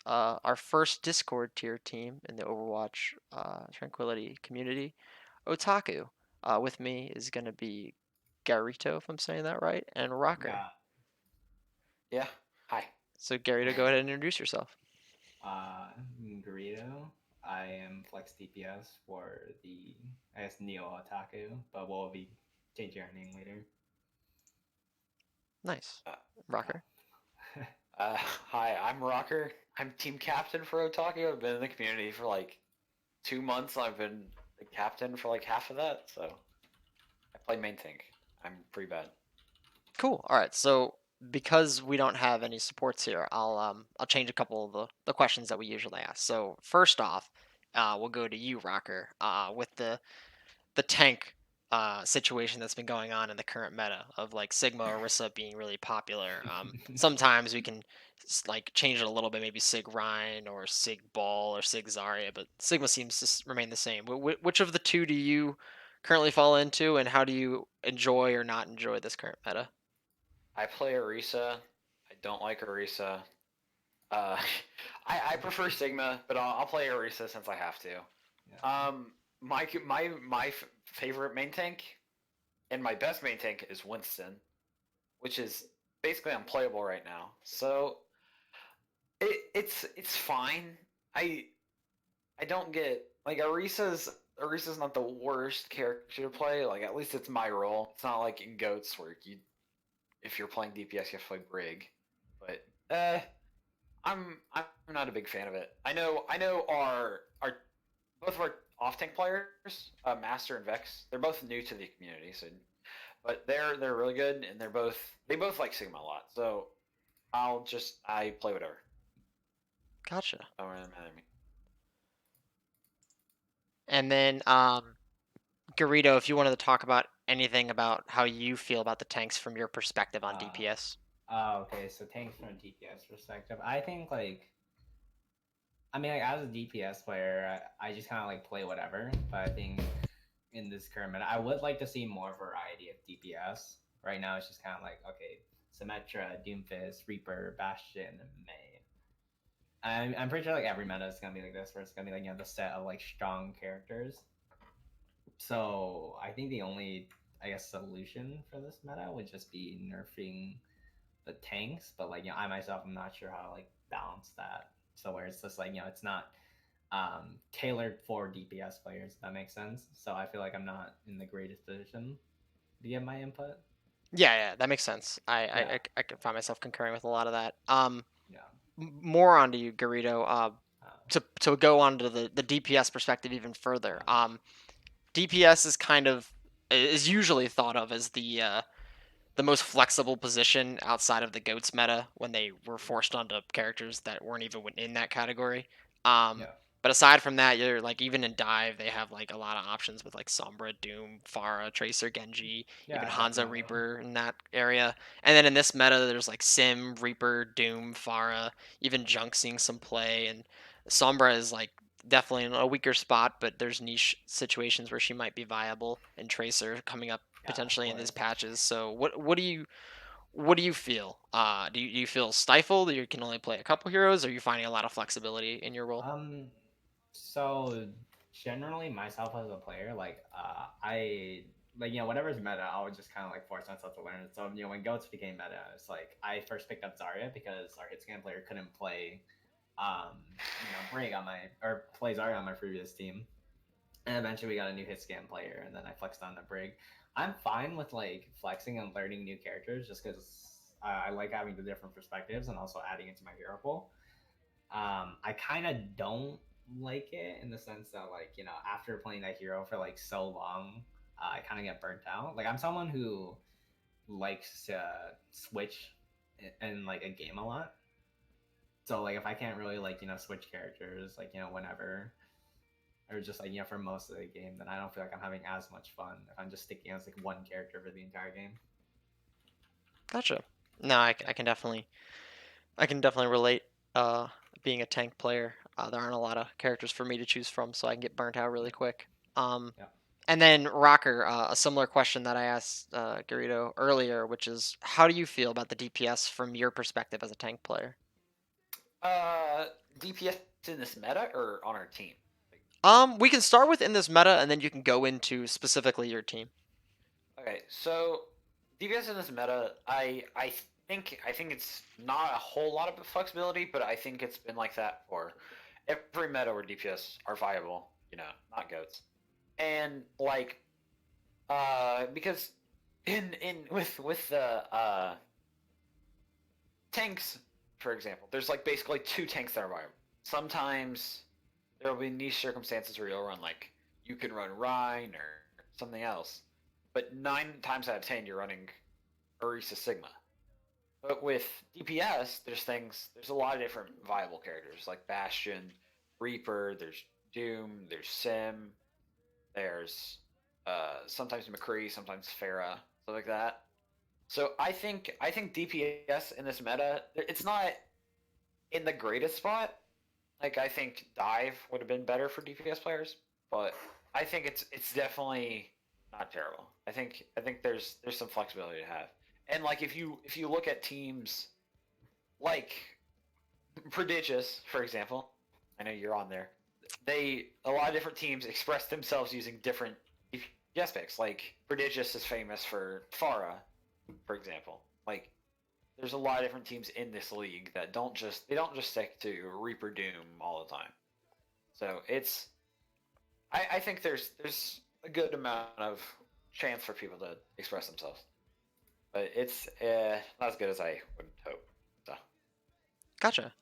our first Discord tier team in the Overwatch Tranquility community, Otaku. With me is going to be Garito, if I'm saying that right, and Rocker. Yeah. Yeah. Hi. So, Garito, go ahead and introduce yourself. Uh, Garrido. I am Flex DPS for the, I guess, Neo Otaku, but we'll be changing our name later. Nice. Uh, Rocker. Hi, I'm Rocker. I'm team captain for Otaku. I've been in the community for like 2 months. I've been the captain for like half of that, so I play main tank. I'm pretty bad. Cool. All right. So, because we don't have any supports here, I'll change a couple of the questions that we usually ask. So, first off, we'll go to you, Rocker, with the tank situation that's been going on in the current meta of like Sigma Orisa being really popular. Sometimes we can like change it a little bit, maybe Sig Rhine or Sig Ball or Sig Zarya, but Sigma seems to remain the same. Which of the two do you currently fall into, and how do you enjoy or not enjoy this current meta? I play Orisa. I don't like Orisa. Uh, I prefer Sigma, but I'll play Orisa since I have to. yeah. My favorite main tank and my best main tank is Winston, which is basically unplayable right now. So it's fine. I I don't get like Arisa's not the worst character to play. Like at least it's my role. It's not like in Goats where you if you're playing DPS you have to play Brig. But I'm not a big fan of it. I know our both of our off tank players, Master and Vex, they're both new to the community, so but they're really good and they both like Sigma a lot. So I play whatever. Gotcha. Don't really matter to me. And then, Garrido, if you wanted to talk about anything about how you feel about the tanks from your perspective on Uh, DPS. okay, so tanks from a DPS perspective. I think, like, I mean, like, as a DPS player, I just kind of, like, play whatever, but I think in this current meta, I would like to see more variety of DPS. Right now, it's just kind of like, okay, Symmetra, Doomfist, Reaper, Bastion, and May. I'm pretty sure like every meta is gonna be like this, where it's gonna be like the set of like strong characters. So I think the only I guess solution for this meta would just be nerfing the tanks. But like I myself am not sure how to like balance that. So where it's just like it's not tailored for DPS players. If that makes sense. So I feel like I'm not in the greatest position to give my input. Yeah, that makes sense. Yeah, I can find myself concurring with a lot of that. yeah, More onto you, Garrido. uh, To go on to the DPS perspective even further. yeah, DPS is usually thought of as the most flexible position outside of the goats meta when they were forced onto characters that weren't even in that category. Um, yeah, but aside from that, you're like even in dive they have like a lot of options with like Sombra, Doom, Pharah, Tracer, Genji, even yeah, Hanzo, definitely. Reaper in that area. And then in this meta, there's like Sim, Reaper, Doom, Pharah, even Junk seeing some play, and Sombra is like definitely in a weaker spot, but there's niche situations where she might be viable, and Tracer coming up Yeah, of potentially in these course. patches. So what do you feel? Do you feel stifled that you can only play a couple heroes, or are you finding a lot of flexibility in your role? Um, so generally myself as a player, like I like whatever's meta, I would just kind of like force myself to learn it. So when Goats became meta, it's like I first picked up Zarya because our hit scan player couldn't play Brig on my or play Zarya on my previous team, and eventually we got a new hit scan player, and then I flexed on the Brig. I'm fine with like flexing and learning new characters just because I like having the different perspectives and also adding it to my hero pool. I kind of don't like it in the sense that like after playing that hero for like so long, I kind of get burnt out. Like I'm someone who likes to switch in like a game a lot. So like if I can't really like switch characters like whenever or just like for most of the game, then I don't feel like I'm having as much fun if I'm just sticking as like one character for the entire game. Gotcha. No, I can definitely relate. Uh, Being a tank player, there aren't a lot of characters for me to choose from, so I can get burnt out really Yeah, quick. Um, yeah. and then Rocker, a similar question that I asked Garrido earlier, which is how do you feel about the DPS from your perspective as a tank player? DPS in this meta or on our team? We can start with in this meta, and then you can go into specifically your team. Okay, so DPS in this meta, I think it's not a whole lot of flexibility, but I think it's been like that for every meta where DPS are viable. Not goats, and like because in with the tanks, for example, there's like basically two tanks that are viable. Sometimes there will be niche circumstances where you'll run like you can run Rhine or something else, but 9 times out of 10 you're running Orisa Sigma. But with DPS, there's a lot of different viable characters like Bastion, Reaper, there's Doom, there's Sim, there's sometimes McCree, sometimes Pharah, stuff like that. So I think DPS in this meta, it's not in the greatest spot. Like I think Dive would have been better for DPS players, but I think it's definitely not terrible. I think there's some flexibility to have. And like if you look at teams like Prodigious, for example, I know you're on there. A lot of different teams express themselves using different DPS picks. Like Prodigious is famous for Pharah, for example. Like there's a lot of different teams in this league that don't just stick to Reaper Doom all the time. So I think there's a good amount of chance for people to express themselves, but it's not as good as I would hope. So Gotcha.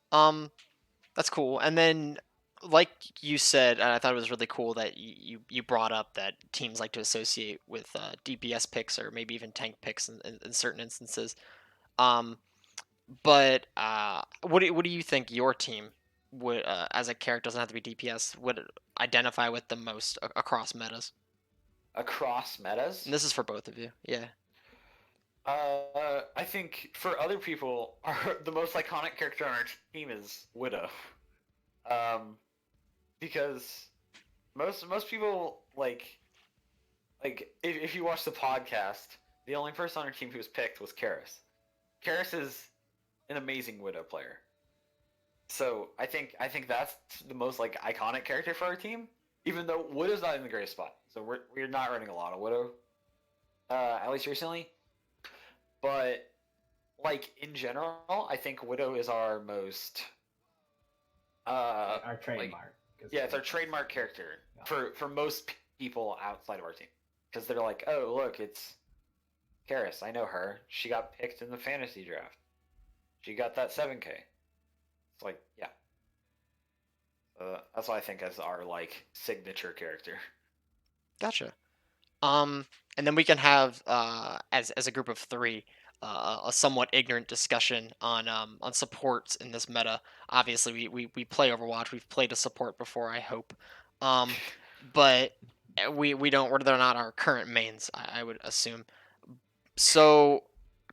That's cool. And then, like you said, and I thought it was really cool that you brought up that teams like to associate with DPS picks or maybe even tank picks in certain instances. Um, but what do you think your team would, as a character, doesn't have to be DPS, would identify with the most across metas? across metas, And this is for both of you. Yeah. I think for other people, the most iconic character on our team is Widow, um, because most people like if you watch the podcast, the only person on our team who was picked was Karis. Karis is an amazing Widow player. So I think that's the most like iconic character for our team. Even though Widow's not in the greatest spot, so we're not running a lot of Widow, at least recently. But like in general, I think Widow is our most Our like trademark. yeah, it's our trademark character Yeah. for most people outside of our team because they're like, oh look, it's Karis. I know her. She got picked in the fantasy draft. She got that 7K. It's like yeah, that's what I think as our like signature character. Gotcha. Um, and then we can have, as a group of three, a somewhat ignorant discussion on supports in this meta. Obviously, we play Overwatch. We've played a support before, I hope. Um, but we don't. They're not our current mains, I would assume. So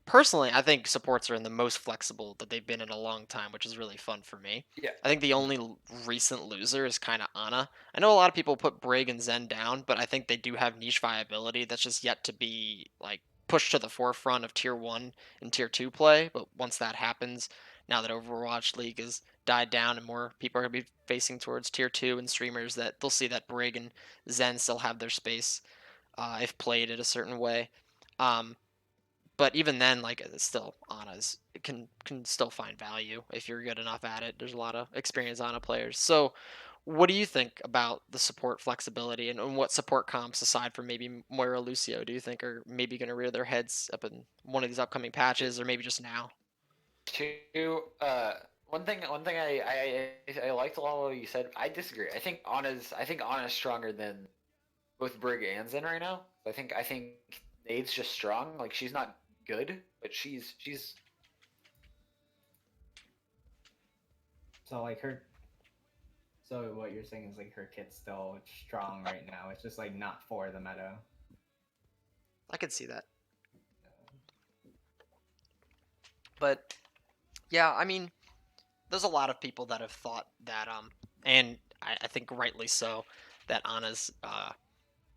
personally, I think supports are in the most flexible that they've been in a long time, which is really fun for me. Yeah. I think the only recent loser is kind of Ana. I know a lot of people put Brig and Zen down, but I think they do have niche viability that's just yet to be like pushed to the forefront of tier 1 and tier 2 play. But once that happens, now that Overwatch League has died down and more people are going to be facing towards tier 2 and streamers, that they'll see that Brig and Zen still have their space if played in a certain way. Um, but even then, like it's still Ana's can still find value if you're good enough at it. There's a lot of experienced Ana players. So, what do you think about the support flexibility and what support comps aside from maybe Moira Lucio do you think are maybe going to rear their heads up in one of these upcoming patches or maybe just now? Two. One thing I liked a lot of what you said. I disagree. I think Anna's stronger than both Brig and Zen right now. I think Nade's just strong. Like she's not good, but she's So like her. So what you're saying is like her kit's still strong right now. It's just like not for the meta. I could see that. But yeah, I mean, there's a lot of people that have thought that and I think rightly so, that Anna's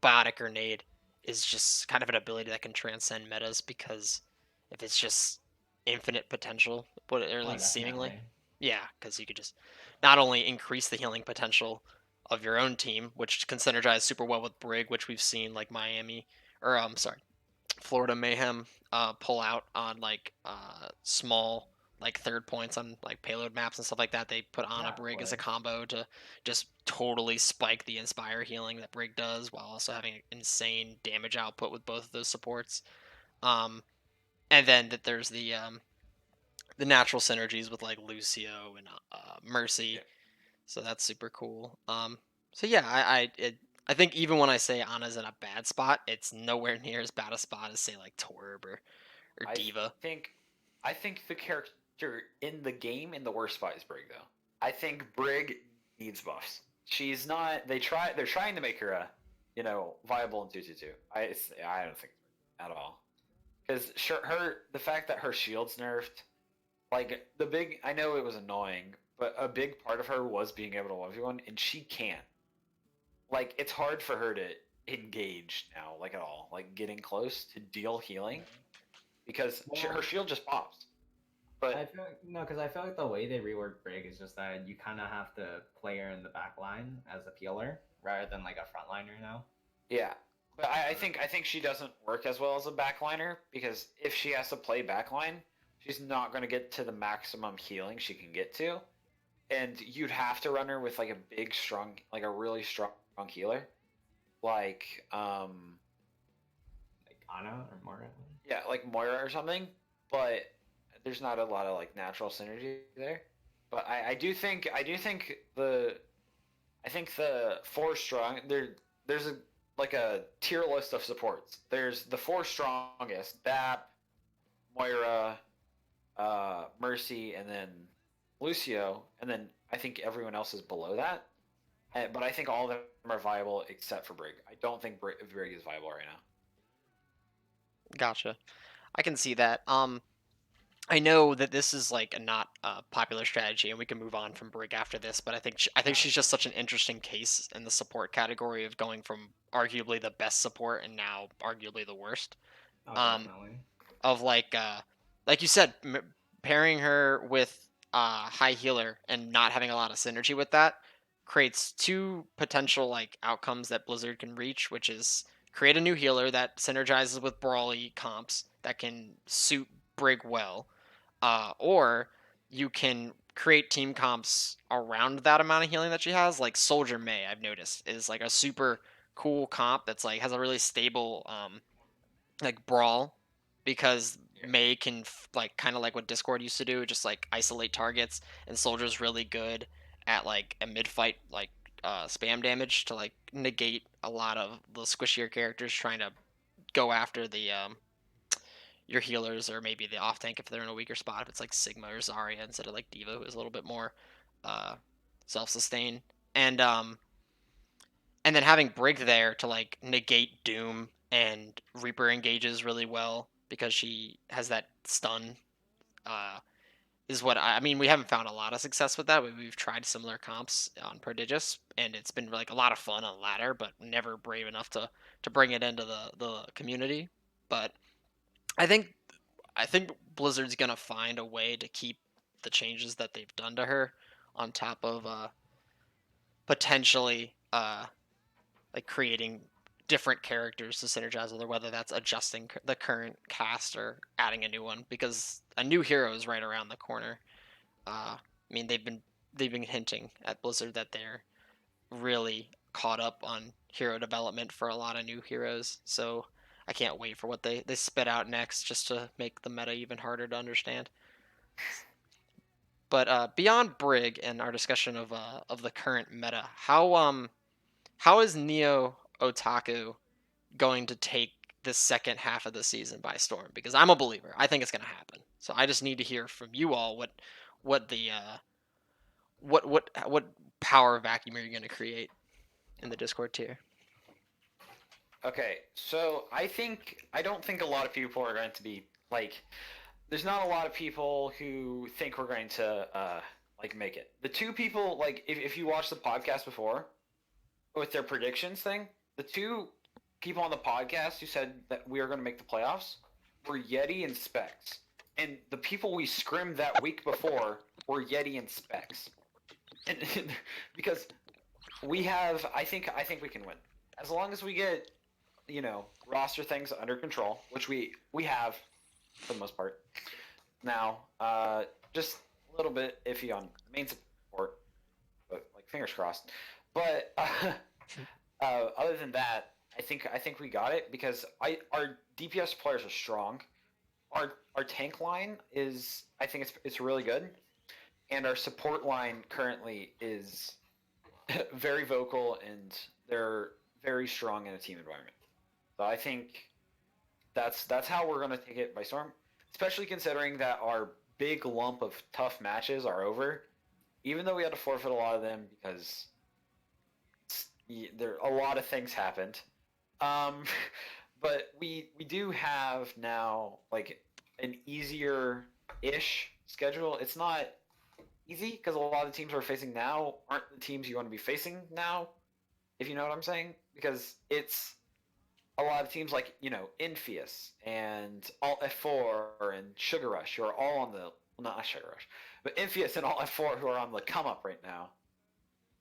biotic grenade is just kind of an ability that can transcend metas because if it's just infinite potential, what or at Oh, least seemingly, definitely. Yeah, because you could just not only increase the healing potential of your own team, which can synergize super well with Brig, which we've seen like Miami or sorry, Florida Mayhem pull out on like small like third points on like payload maps and stuff like that. They put on Yeah, a of Brig as a course. combo to just totally spike the Inspire healing that Brig does, while also having insane damage output with both of those supports. Um, and then that there's the natural synergies with like Lucio and Yeah. Mercy, so that's super cool. So yeah, I think even when I say Anna's in a bad spot, it's nowhere near as bad a spot as say like Torb or I Diva. think I think the character in the game in the worst spot is Brig though. I think Brig needs buffs. She's not. They're trying to make her a, viable in 222. I don't think at all, because sure, the fact that her shield's nerfed, like the big. I know it was annoying, but a big part of her was being able to 1v1, and she can't. Like it's hard for her to engage now, like at all, like getting close to deal healing because her Well, shield just pops. I But feel no, because I feel like the way they rework Brig is just that you kind of have to play her in the back line as a peeler rather than like a frontliner now. yeah, but I think she doesn't work as well as a backliner because if she has to play backline, she's not going to get to the maximum healing she can get to, and you'd have to run her with like a big strong, like a really strong healer, like Like Ana or Morgan. yeah, like Moira or something. But there's not a lot of like natural synergy there. But I think the four strong there's a like a tier list of supports. There's the four strongest: Bap, Moira, Mercy, and then Lucio, and then I think everyone else is below that. But I think all of them are viable except for Brig. I don't think Brig is viable right now. Gotcha. I can see that. I know that this is like a not popular strategy, and we can move on from Brig after this. But I think Yeah. she's just such an interesting case in the support category of going from arguably the best support and now arguably the worst. Oh, Um, definitely. of like you said, pairing her with high healer and not having a lot of synergy with that creates two potential like outcomes that Blizzard can reach, which is create a new healer that synergizes with brawly comps that can suit Brig well, or you can create team comps around that amount of healing that she has. Like Soldier May, I've noticed, is like a super cool comp that's like has a really stable like brawl, because Yeah. May can like kind of like what Discord used to do, just like isolate targets, and Soldier's really good at like a mid fight like spam damage to like negate a lot of the squishier characters trying to go after the your healers, or maybe the off tank if they're in a weaker spot, if it's like Sigma or Zarya instead of like Diva, who is a little bit more uh self sustain. And and then having Brig there to like negate Doom, and Reaper engages really well because she has that stun. Is what I mean. We haven't found a lot of success with that. We've tried similar comps on Prodigious, and it's been like a lot of fun on ladder, but never brave enough to bring it into the community. But I think I think Blizzard's gonna find a way to keep the changes that they've done to her, on top of potentially like creating different characters to synergize with her, whether that's adjusting the current cast or adding a new one, because a new hero is right around the corner. I mean, they've been hinting at Blizzard that they're really caught up on hero development for a lot of new heroes. So I can't wait for what they spit out next, just to make the meta even harder to understand. But beyond Brig and our discussion of the current meta, how is Neo Otaku going to take the second half of the season by storm? Because I'm a believer. I think it's going to happen. So I just need to hear from you all what the what power vacuum are you going to create in the Discord tier? Okay, so I don't think a lot of people are going to be like. There's not a lot of people who think we're going to like make it. The two people like if you watched the podcast before with their predictions thing, the two people on the podcast who said that we are going to make the playoffs were Yeti and Specs. and the people we scrimmed that week before were Yeti and Specs, and because we have, I think we can win as long as we get roster things under control, which we have for the most part. Now, just a little bit iffy on main support, but like fingers crossed. But other than that, I think we got it because our DPS players are strong. Our tank line is, I think it's really good, and our support line currently is very vocal and they're very strong in a team environment. So I think that's how we're gonna take it by storm, especially considering that our big lump of tough matches are over. Even though we had to forfeit a lot of them because there a lot of things happened. Um, but we do have now like an easier ish schedule. It's not easy because a lot of the teams we're facing now aren't the teams you want to be facing now, if you know what I'm saying. Because it's a lot of teams like Infius and Alt F4 and Sugar Rush who are all on the, well, not Sugar Rush, but Infius and Alt F4 who are on the come up right now.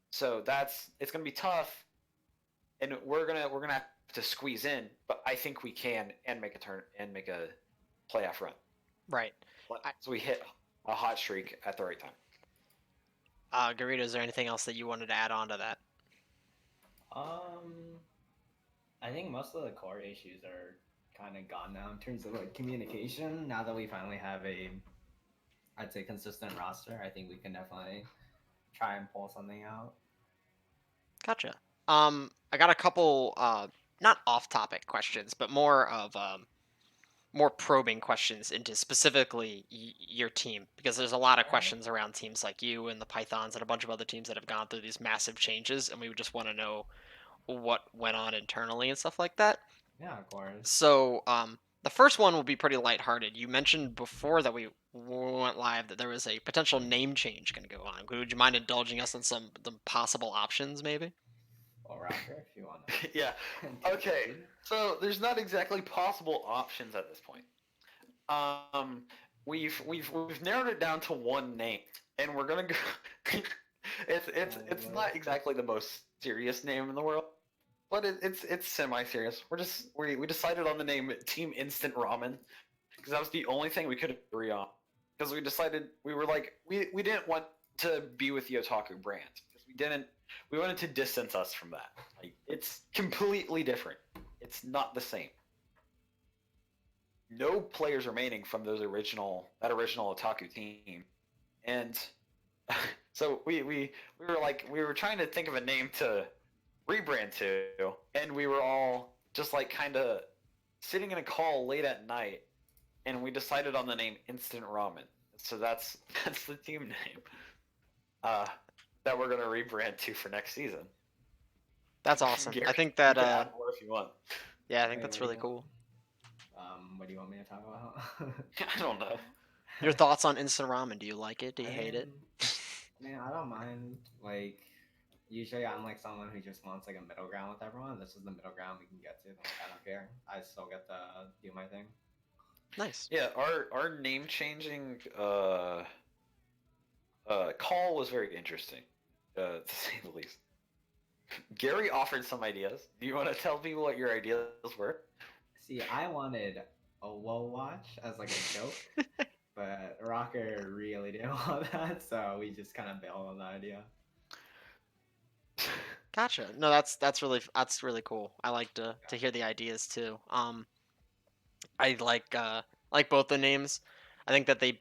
So it's gonna be tough, and we're gonna have to squeeze in. But I think we can and make a turn and make a playoff run. Right. So we hit a hot streak at the right time. Garita, is there anything else that you wanted to add on to that? I think most of the core issues are kind of gone now in terms of like communication. Now that we finally have I'd say consistent roster, I think we can definitely try and pull something out. Gotcha. I got a couple not off-topic questions, but more of more probing questions into specifically your team, because there's a lot of questions around teams like you and the Pythons and a bunch of other teams that have gone through these massive changes, and we would just want to know what went on internally and stuff like that. Yeah, of course. So, the first one will be pretty lighthearted. You mentioned before that we went live that there was a potential name change going to go on. Would you mind indulging us on some the possible options, maybe? Well, Rocker, if you want to. Yeah. Okay. So there's not exactly possible options at this point. We've narrowed it down to one name, and we're gonna go. it's not exactly the most serious name in the world, but it's semi-serious. We decided on the name Team Instant Ramen because that was the only thing we could agree on. Because we decided we were like we didn't want to be with the Otaku brand because we wanted to distance us from that. Like it's completely different. It's not the same. No players remaining from that original Otaku team, and so we were trying to think of a name to rebrand to, and we were all just like kind of sitting in a call late at night, and we decided on the name Instant Ramen. So that's the team name that we're gonna rebrand to for next season. That's awesome. Gary, I think that you can add more if you want. yeah, I think that's really cool. What do you want me to talk about? I don't know. Your thoughts on instant ramen? Do you like it? Do you hate it? Man, I don't mind. Like, usually I'm like someone who just wants like a middle ground with everyone. This is the middle ground we can get to. Like, I don't care. I still get to do my thing. Nice. Yeah, our name changing call was very interesting, to say the least. Gary offered some ideas. Do you want to tell people what your ideas were? See, I wanted a WoW watch as like a joke, but Rocker really didn't want that, so we just kind of bailed on the idea. Gotcha. No, that's really cool. I like to hear the ideas too. I like both the names. I think that they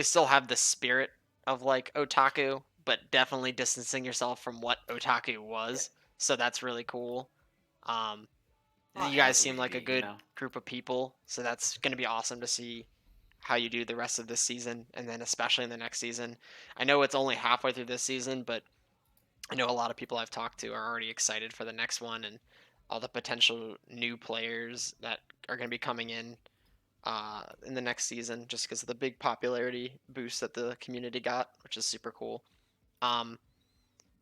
still have the spirit of like Otaku, but definitely distancing yourself from what Otaku was. So that's really cool. Um, Not you guys as seem like a weedy, good group of people, so that's going to be awesome to see how you do the rest of this season, and then especially in the next season. I know it's only halfway through this season, but I know a lot of people I've talked to are already excited for the next one and all the potential new players that are going to be coming in the next season, just because of the big popularity boost that the community got, which is super cool. Um,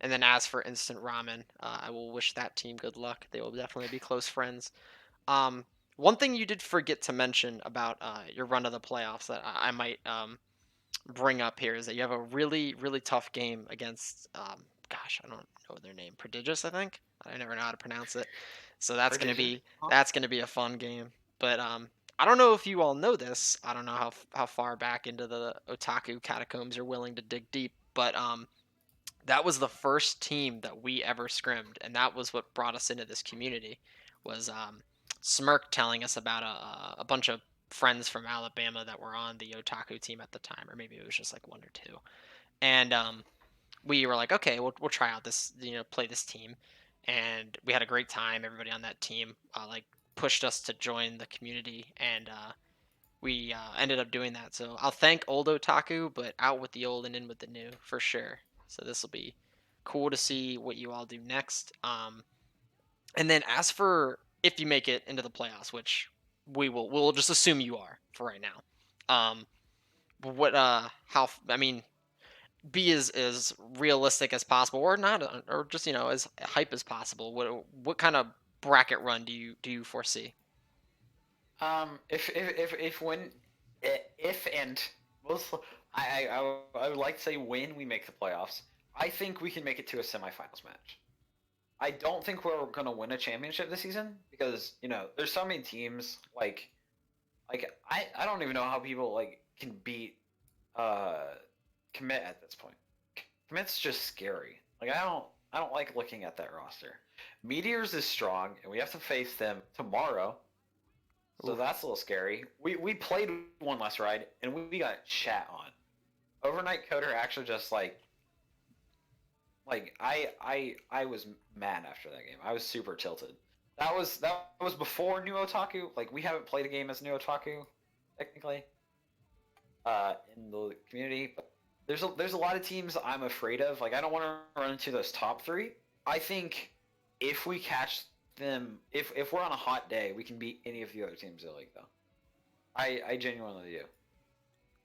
and then as for Instant Ramen, I will wish that team good luck. They will definitely be close friends. Um, one thing you did forget to mention about your run of the playoffs that I might bring up here is that you have a really tough game against gosh, I don't know their name, Prodigious, I think. I never know how to pronounce it. So Prodigious. Huh? that's gonna be a fun game. But I don't know if you all know this. I don't know how far back into the Otaku catacombs you're willing to dig deep, but that was the first team that we ever scrimmed, and that was what brought us into this community. Was Smirk telling us about a bunch of friends from Alabama that were on the Otaku team at the time, or maybe it was just like one or two. And we were like, okay, we'll try out this, play this team, and we had a great time. Everybody on that team like pushed us to join the community, and we ended up doing that. So I'll thank old Otaku, but out with the old and in with the new for sure. So this will be cool to see what you all do next. And then as for if you make it into the playoffs, which we'll just assume you are for right now. What how I mean, be as realistic as possible, or not, or just as hype as possible. What kind of bracket run do you foresee? If when if and most I would like to say when we make the playoffs, I think we can make it to a semifinals match. I don't think we're gonna win a championship this season because there's so many teams I don't even know how people can beat uh commit at this point. Commit's just scary. Like I don't like looking at that roster. Meteors is strong, and we have to face them tomorrow. So Oof. that's a little scary. We played one last ride and we got chat on. Overnight Coder actually just I was mad after that game. I was super tilted. That was before New Otaku. Like we haven't played a game as New Otaku technically in the community. But there's a lot of teams I'm afraid of. Like I don't want to run into those top three. I think if we catch them, if we're on a hot day, we can beat any of the other teams in the league though. I genuinely do.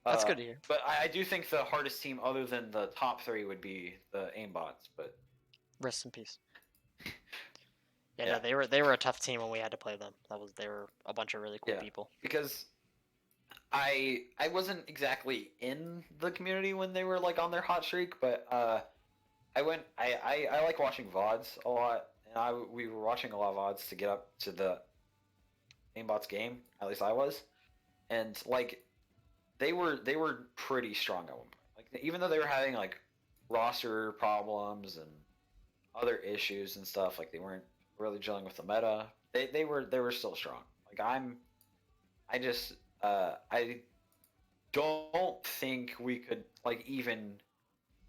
That's good to hear. But I do think the hardest team, other than the top three, would be the aimbots. But Rest in peace. Yeah, yeah, no, they were a tough team when we had to play them. They were a bunch of really cool yeah, people. because I wasn't exactly in the community when they were on their hot streak, but I went. I like watching VODs a lot, and we were watching a lot of VODs to get up to the aimbots game. At least I was, and they were pretty strong at one point. Like even though they were having roster problems and other issues and stuff, like they weren't really gelling with the meta. They were still strong. Like I just I don't think we could even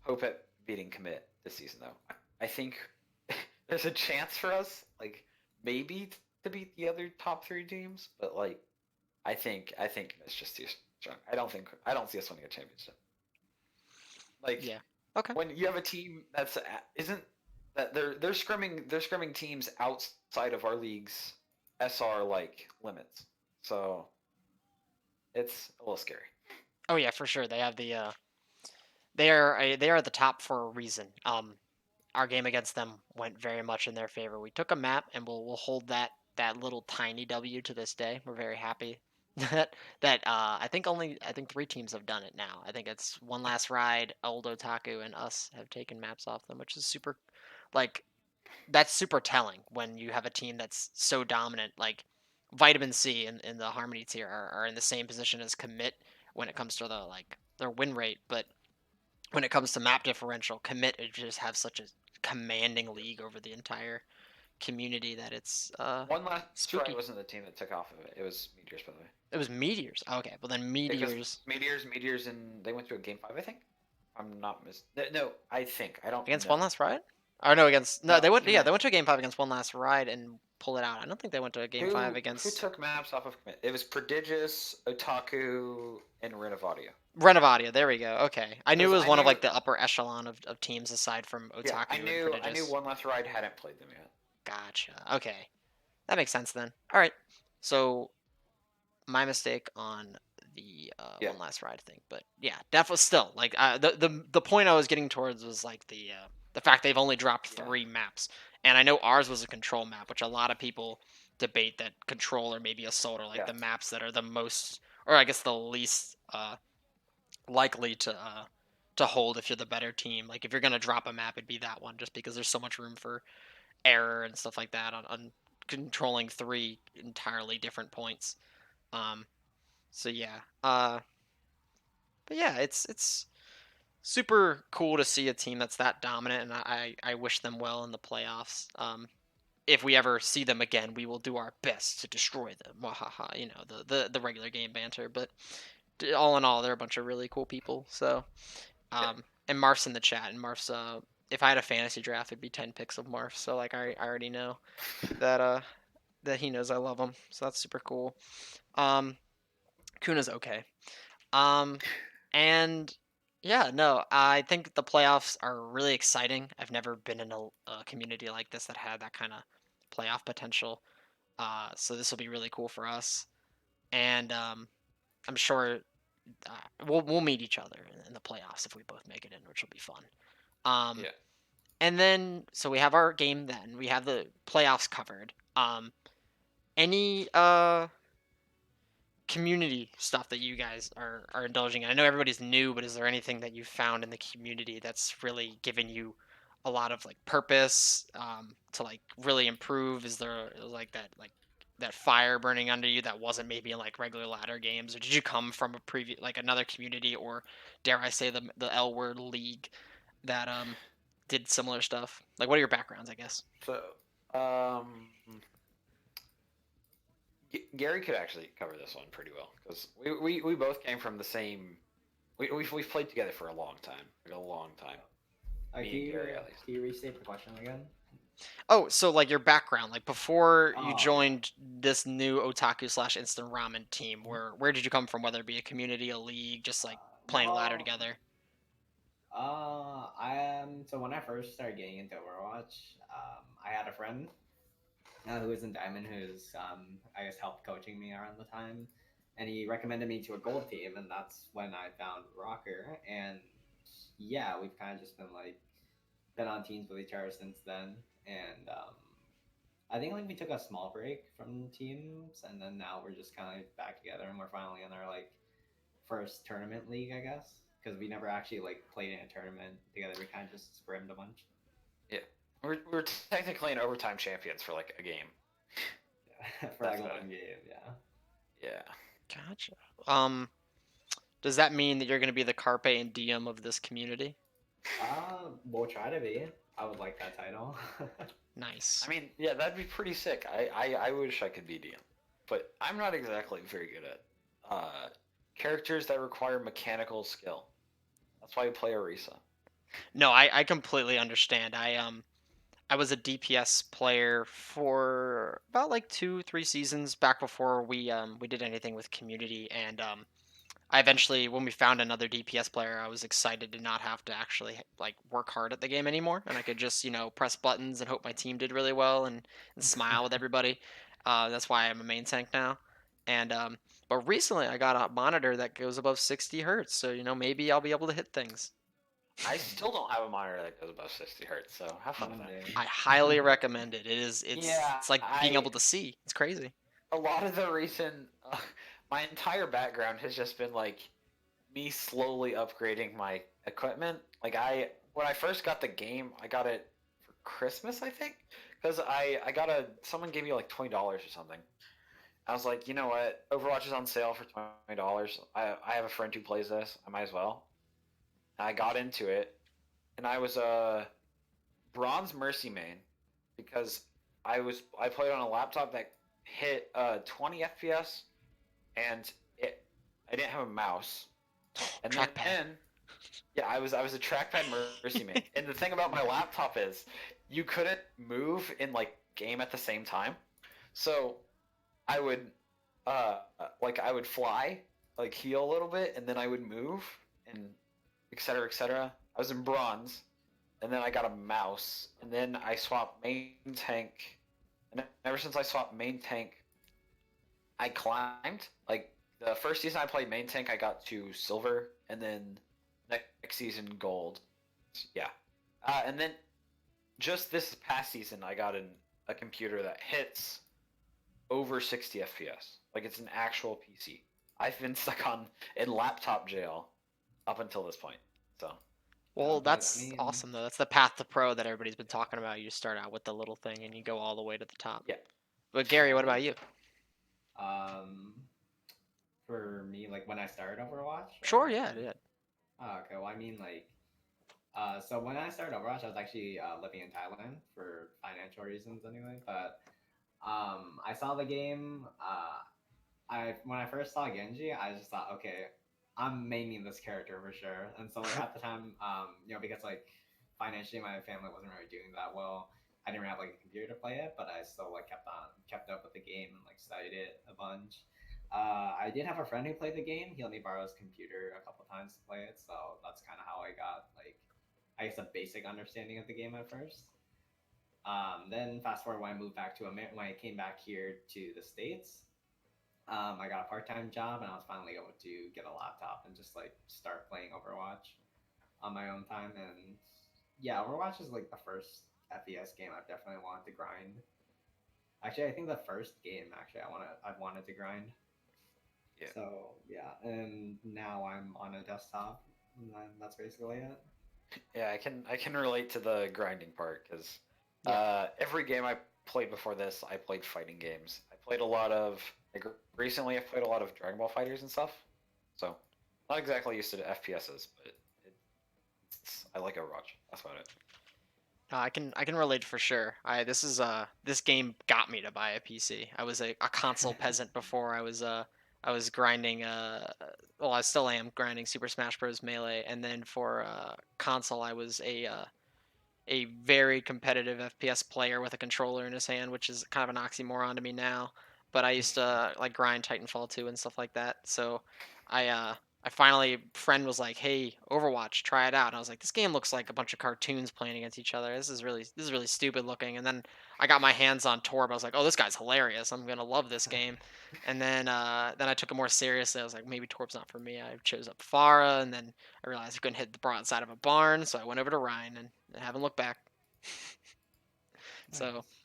hope at beating commit this season though. I think there's a chance for us maybe to beat the other top three teams, but I think it's just too strong. I don't see us winning a championship. Like Yeah. Okay. when you have a team that's isn't that they're scrimming teams outside of our league's SR limits. So it's a little scary. Oh yeah, for sure. They have the they are the top for a reason. Our game against them went very much in their favor. We took a map, and we'll hold that little tiny W to this day. We're very happy that I think three teams have done it now. I think it's One Last Ride, Old Otaku, and us have taken maps off them, which is super like that's super telling when you have a team that's so dominant. Like Vitamin C in the Harmony tier are in the same position as Commit when it comes to their win rate, but when it comes to map differential, Commit just have such a commanding league over the entire community that it's One last try spooky. wasn't the team that took off of it. It was Meteors, by the way. It was Meteors. Okay, well then Because Meteors Meteors, and they went to a game five, I think. I'm not No, I think I don't against know. One Last Ride. Or no, against no, No, they went. he Yeah, meant they went to a game five against One Last Ride and pull it out. I don't think they went to a game five who against took maps off of commit. It was Prodigious, Otaku, and Renovadia. Renovadia. There we go. Okay, I knew it Because was I one of knew, the upper echelon of teams aside from yeah, I Otaku and knew I knew Prodigious. One Last Ride hadn't played them yet. Gotcha. Okay, that makes sense then. All right, so my mistake on the Yeah, One Last Ride thing, but yeah, definitely still the point I was getting towards was the fact they've only dropped yeah, three maps, and I know ours was a control map, which a lot of people debate that Control or maybe Assault are like Yeah. the maps that are the most, or I guess the least likely to hold if you're the better team. Like if you're gonna drop a map, it'd be that one, just because there's so much room for error and stuff like that on controlling three entirely different points. Um, so yeah, but yeah, it's super cool to see a team that's that dominant, and I wish them well in the playoffs. If we ever see them again, we will do our best to destroy them. Wahaha, you know, the regular game banter. But all in all, they're a bunch of really cool people. So, Yeah. and Marf's in the chat, and Marf's if I had a fantasy draft, it'd be 10 picks of Marf. So like I already know that that he knows I love him. So that's super cool. Um, Kuna's okay. Um, and yeah, no, I think the playoffs are really exciting. I've never been in a community like this that had that kind of playoff potential. So this will be really cool for us, and I'm sure we'll meet each other in the playoffs if we both make it in, which will be fun. Um, Yeah. and then so we have our game. Then we have the playoffs covered. Any community stuff that you guys are indulging in? I know everybody's new, but is there anything that you found in the community that's really given you a lot of like purpose to like really improve? Is there that fire burning under you that wasn't maybe in like regular ladder games, or did you come from a previous like another community, or dare I say the L word league that did similar stuff? Like, what are your backgrounds, I guess? So, um, Gary could actually cover this one pretty well because we both came from the same. We've played together for a long time, like a long time. Can Me and you Gary, at least. can you restate the question again? Oh, so like your background, like before you Oh yeah. joined this new Otaku slash instant ramen team, where did you come from? Whether it be a community, a league, just like playing ladder Well, together? I am. So when I first started getting into Overwatch, I had a friend who was in Diamond, who's I guess helped coaching me around the time, and he recommended me to a gold team, and that's when I found Rocker, and yeah, we've kind of just been on teams with each other since then, and I think we took a small break from teams, and then now we're just kind of back together, and we're finally in our first tournament league, I guess, because we never actually played in a tournament together. We kind of just scrimmed a bunch. Yeah, we're technically in overtime champions for like a game. For That's one about it. game, yeah. Yeah. Gotcha. Does that mean that you're going to be the Carpe and Diem of this community? We'll try to be. I would like that title. Nice. I mean, yeah, that'd be pretty sick. I wish I could be DM, but I'm not exactly very good at characters that require mechanical skill. That's why you play Orisa. No, I completely understand. I was a DPS player for about like 2 3 seasons back before we did anything with community, and I eventually, when we found another DPS player, I was excited to not have to actually like work hard at the game anymore, and I could just press buttons and hope my team did really well and smile with everybody. That's why I'm a main tank now, and but recently I got a monitor that goes above 60 hertz, so maybe I'll be able to hit things. I still don't have a monitor that goes above 60 hertz, so have fun with One that. day. I highly recommend it. Yeah, It's like being able to see. It's crazy. a lot of the recent, my entire background has just been like me slowly upgrading my equipment. Like when I first got the game, I got it for Christmas, I think, because I got someone gave me like $20 or something. I was like, you know what? Overwatch is on sale for $20. I have a friend who plays this. I might as well. And I got into it, and I was a bronze Mercy main because I played on a laptop that hit 20 FPS, and I didn't have a mouse. And Trackpad. then yeah, I was a trackpad Mercy main. And the thing about my laptop is you couldn't move in like game at the same time. So I would I would fly, like heal a little bit, and then I would move and etc. etc. I was in bronze, and then I got a mouse, and then I swapped main tank, and ever since I swapped main tank, I climbed. Like the first season I played main tank, I got to silver, and then next season gold. Yeah, and then just this past season, I got a computer that hits over 60 FPS. Like it's an actual PC. I've been stuck on in laptop jail up until this point. So Well, But I that's mean, awesome though. That's the path to pro that everybody's been talking about. You start out with the little thing and you go all the way to the top. yeah, But Gary, yeah, what about you? um, for me, like when I started Overwatch, Sure, or yeah, yeah. oh, okay, well, I mean, like, so when I started Overwatch, I was actually living in Thailand for financial reasons, anyway. But I saw the game. I when I first saw Genji, I just thought, okay, I'm maining this character for sure. And so like at the time, because like financially my family wasn't really doing that well, I didn't really have like a computer to play it, but I still like kept up with the game and like studied it a bunch. I did have a friend who played the game. He let me borrow his computer a couple times to play it, so that's kind of how I got like I guess a basic understanding of the game at first. Then fast forward when I moved back to America, when I came back here to the states, I got a part-time job and I was finally able to get a laptop and just like start playing Overwatch on my own time. And yeah, Overwatch is like the first FPS game I've definitely wanted to grind. Actually, I think the first game actually I've wanted to grind. yeah, So yeah, and now I'm on a desktop, and then that's basically it. yeah. I can relate to the grinding part because Yeah. every game I played before this, I played fighting games. I played a lot of like recently. I've played a lot of Dragon Ball Fighters and stuff. So not exactly used to FPSs, but I like Overwatch. That's about it. I can relate for sure. This game got me to buy a PC. I was a console peasant before. I was grinding well, I still am grinding Super Smash Bros. Melee, and then for console I was a very competitive FPS player with a controller in his hand, which is kind of an oxymoron to me now. But I used to like grind Titanfall 2 and stuff like that. So I finally friend was like, "Hey, Overwatch, try it out." And I was like, "This game looks like a bunch of cartoons playing against each other. This is really stupid looking." And then I got my hands on Torb. I was like, "Oh, this guy's hilarious. I'm gonna love this game." And then I took it more seriously. I was like, maybe Torb's not for me. I chose up Farah, and then I realized I couldn't hit the broadside of a barn, so I went over to Ryan and I haven't looked back. So Nice.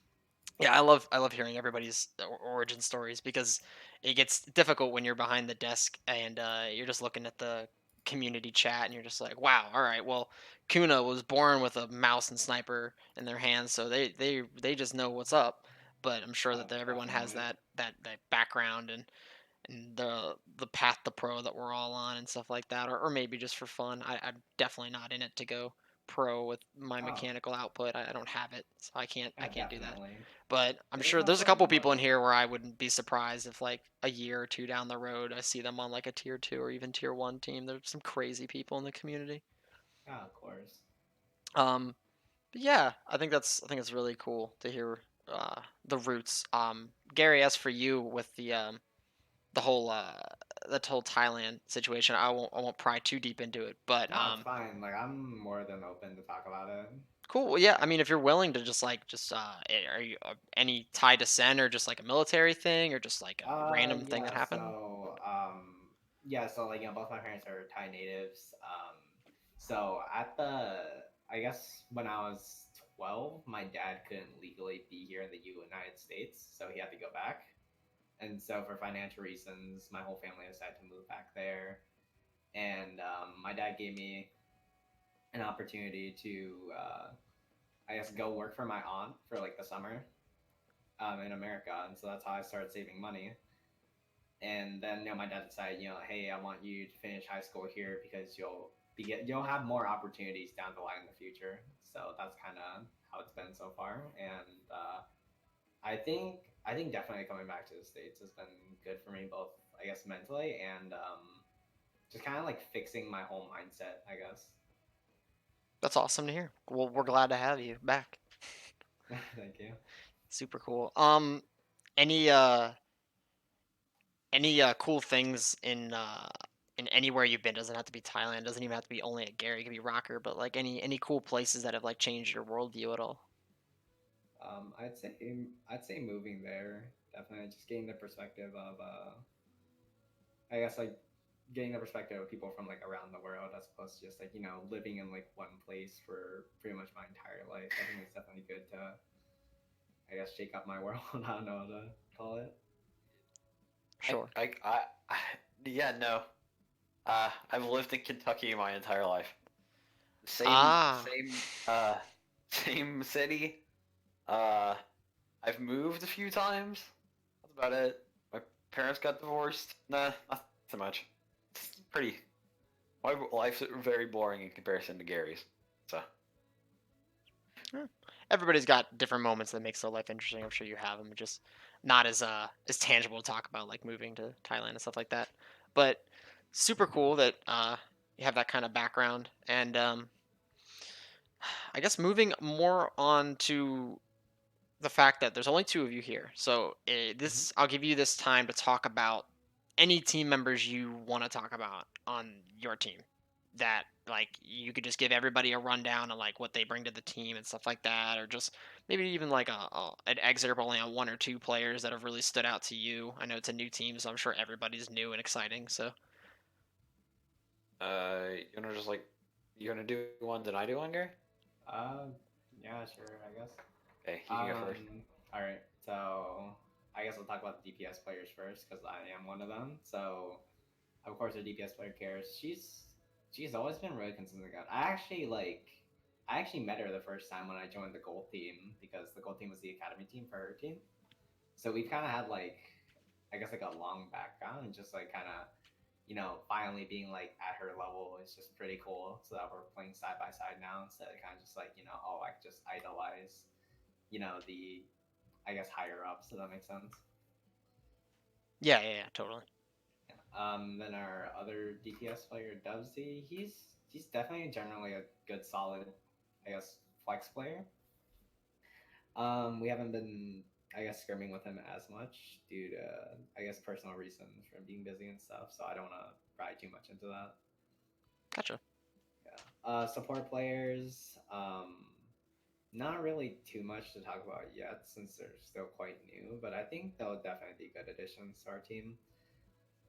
yeah, I love hearing everybody's origin stories because it gets difficult when you're behind the desk and you're just looking at the community chat and you're just like, wow, all right, well, Kuna was born with a mouse and sniper in their hands, so they just know what's up. But I'm sure that everyone has Definitely. that background and the path to pro that we're all on and stuff like that, or maybe just for fun. I'm definitely not in it to go pro with my Oh, mechanical output. I don't have it, so I yeah, can't do that. definitely. But I'm There's sure there's a also couple people in like, here where I wouldn't be surprised if like a year or two down the road I see them on like a tier two or even tier one team. There's some crazy people in the community. yeah, of course. Um, but yeah, I think it's really cool to hear the roots. Gary, as for you with the whole Thailand situation. I won't pry too deep into it, but No, it's fine. Like I'm more than open to talk about it. cool. Well, yeah, I mean, if you're willing to are you any Thai descent or just like a military thing or just like a random thing that Yeah. happened? So like both my parents are Thai natives. So at the I guess when I was 12, my dad couldn't legally be here in the United States, so he had to go back. And so for financial reasons, my whole family decided to move back there. And my dad gave me an opportunity to I guess go work for my aunt for like the summer in America, and so that's how I started saving money. And then my dad decided, hey, I want you to finish high school here because you'll have more opportunities down the line in the future. So that's kind of how it's been so far. And I think definitely coming back to the states has been good for me, both I guess mentally and just kind of like fixing my whole mindset, I guess. That's awesome to hear. Well, we're glad to have you back. Thank you. Super cool. Any cool things in anywhere you've been? Doesn't have to be Thailand. Doesn't even have to be only at Gary. It could be Rocker. But like any cool places that have like changed your worldview at all? I'd say moving there definitely just getting the perspective of I guess like getting the perspective of people from like around the world as opposed to just like living in like one place for pretty much my entire life. I think it's definitely good to I guess shake up my world. I don't know. call it. Sure. I yeah, no. I've lived in Kentucky my entire life. Same, Ah, same, same city. Uh, I've moved a few times. That's about it. My parents got divorced. Nah, not so much. It's pretty. My life's very boring in comparison to Gary's. So, eh, everybody's got different moments that makes their life interesting. I'm sure you have them, just not as tangible to talk about, like moving to Thailand and stuff like that. But super cool that you have that kind of background. And I guess moving more on to the fact that there's only two of you here. So Mhm. this, I'll give you this time to talk about any team members you want to talk about on your team. That like you could just give everybody a rundown on like what they bring to the team and stuff like that, or just maybe even like an excerpt only on one or two players that have really stood out to you. I know it's a new team, so I'm sure everybody's new and exciting. So you know, just like you gonna do one, then I do one, Gary? Uh, yeah, sure, I guess. Okay, you can go first. All right. So I guess we'll talk about the DPS players first because I am one of them. So of course, our DPS player cares. She's always been really consistent. I actually met her the first time when I joined the gold team because the gold team was the academy team for her team. So we've kind of had like, I guess like a long background and just like kind of, finally being like at her level is just pretty cool. So that we're playing side by side now instead of kind of just like, oh, I just idolize, the, I guess, higher ups. So that makes sense. yeah, yeah, yeah, totally. Then our other DPS player, Dubsy, he's definitely generally a good, solid, I guess, flex player. We haven't been, I guess, scrimming with him as much due to, I guess, personal reasons from being busy and stuff. So I don't want to pry too much into that. Gotcha. Yeah. Support players, not really too much to talk about yet since they're still quite new, but I think they'll definitely be good additions to our team.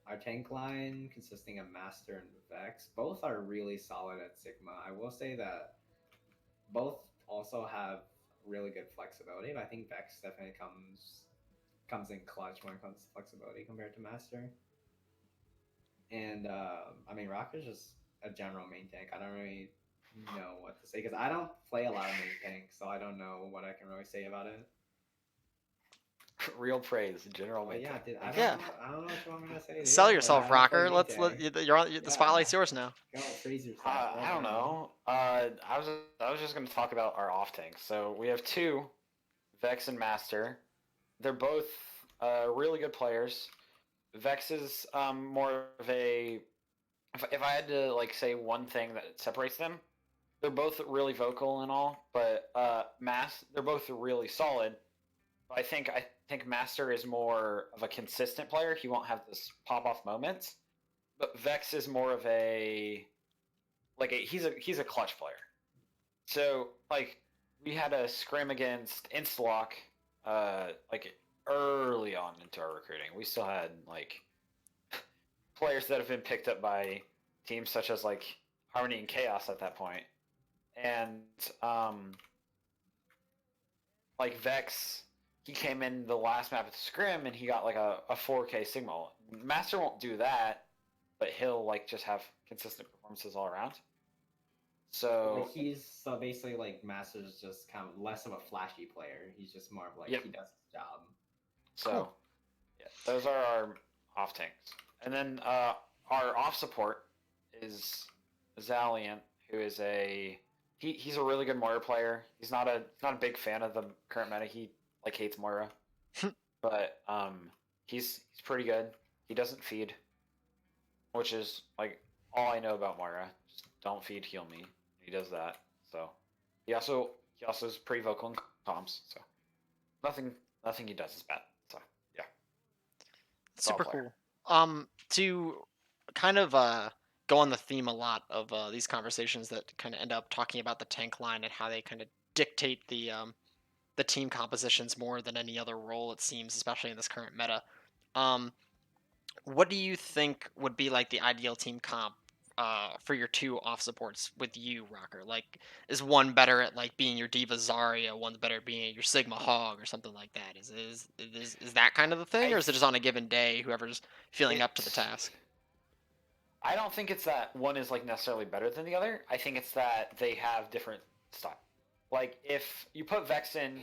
Our tank line, consisting of Master and Vex, both are really solid at Sigma. I will say that both also have really good flexibility, but I think Vex definitely comes in clutch when it comes to flexibility compared to Master. And I mean, Rocker's just a general main tank. I don't really know what to say because I don't play a lot of main tank, so I don't know what I can really say about it. Real praise, general But main yeah, tank. dude, Thank you. Yeah, I don't know what you want me to say, sell dude. Like yourself, I don't play Rocker. main Let's tank. the Yeah, spotlight's yours now. go praise yourself. Well I don't done. know. I was just gonna talk about our off tanks. So we have two, Vex and Master. They're both really good players. Vex is more of a. If I had to like say one thing that separates them, they're both really vocal and all, but they're both really solid. But I think Master is more of a consistent player. He won't have this pop off moments. But Vex is more of he's a clutch player. So like we had a scrim against Instalock like early on into our recruiting. We still had like players that have been picked up by teams such as like Harmony and Chaos at that point. And like Vex, he came in the last map at the scrim and he got like a 4K signal. Master won't do that, but he'll like just have consistent performances all around. Like So he's basically like Master's just kind of less of a flashy player. He's just more of like yep. he does his job. So Cool. yeah, those are our off tanks. And then our off support is Zaliant, who is he's a really good Moira player. He's not a big fan of the current meta. He like hates Moira, but he's pretty good. He doesn't feed, which is like all I know about Moira. Just don't feed, heal me. He does that. So he also is pretty vocal in comms. So nothing nothing he does is bad. So yeah, solid Super player. cool. To kind of go on the theme a lot of these conversations that kind of end up talking about the tank line and how they kind of dictate the team compositions more than any other role, it seems, especially in this current meta. Um, what do you think would be like the ideal team comp for your two off supports with you, Rocker? Like, is one better at like being your Diva Zarya, one's better at being your Sigma Hog or something like that? Is that kind of the thing, I or is it just on a given day, whoever's feeling up to the it's task? I don't think it's that one is like necessarily better than the other. I think it's that they have different style. Like if you put Vex in,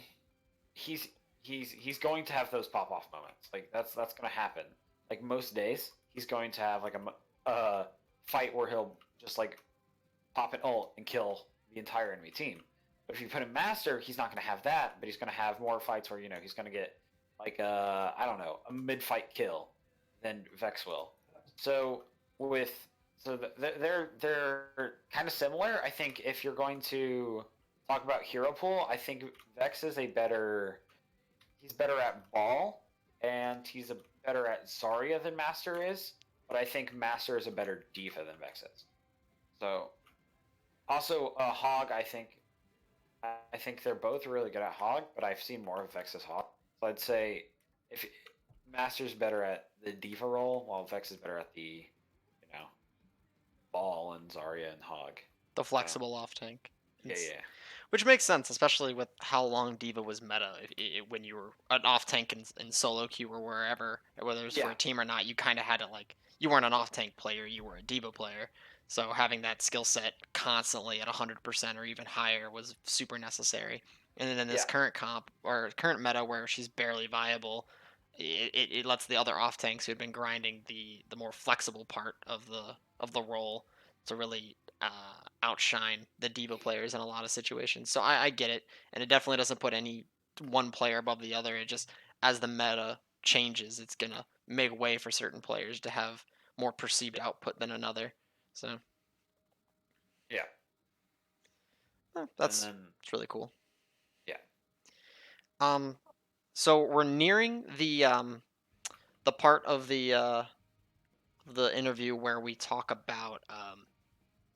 he's he's going to have those pop off moments. Like that's going to happen. Like most days, he's going to have like a fight where he'll just like pop an ult and kill the entire enemy team. But if you put him master, he's not going to have that. But he's going to have more fights where he's going to get like I don't know, a mid fight kill than Vex will. So with they're kind of similar. I think if you're going to talk about hero pool, I think Vex is he's better at ball and he's better at Zarya than Master is. But I think Master is a better diva than Vex is. So also Hog, I think they're both really good at Hog, but I've seen more of Vex's Hog. So I'd say if Master's better at the diva role, while Vex is better at the ball and Zarya and Hog. The flexible off tank. Yeah, yeah. Which makes sense, especially with how long Diva was meta. When you were an off tank in solo queue or wherever, whether it was for Yeah. a team or not, you kind of had to like you weren't an off tank player, you were a Diva player. So having that skill set constantly at 100% or even higher was super necessary. And then in this Yeah. current comp or current meta where she's barely viable, it lets the other off tanks who had been grinding the more flexible part of the role to really outshine the diva players in a lot of situations. So I get it, and it definitely doesn't put any one player above the other. It just as the meta changes, it's gonna make way for certain players to have more perceived output than another. So Yeah. that's And then it's really cool. yeah. Um, so we're nearing the part of the interview where we talk about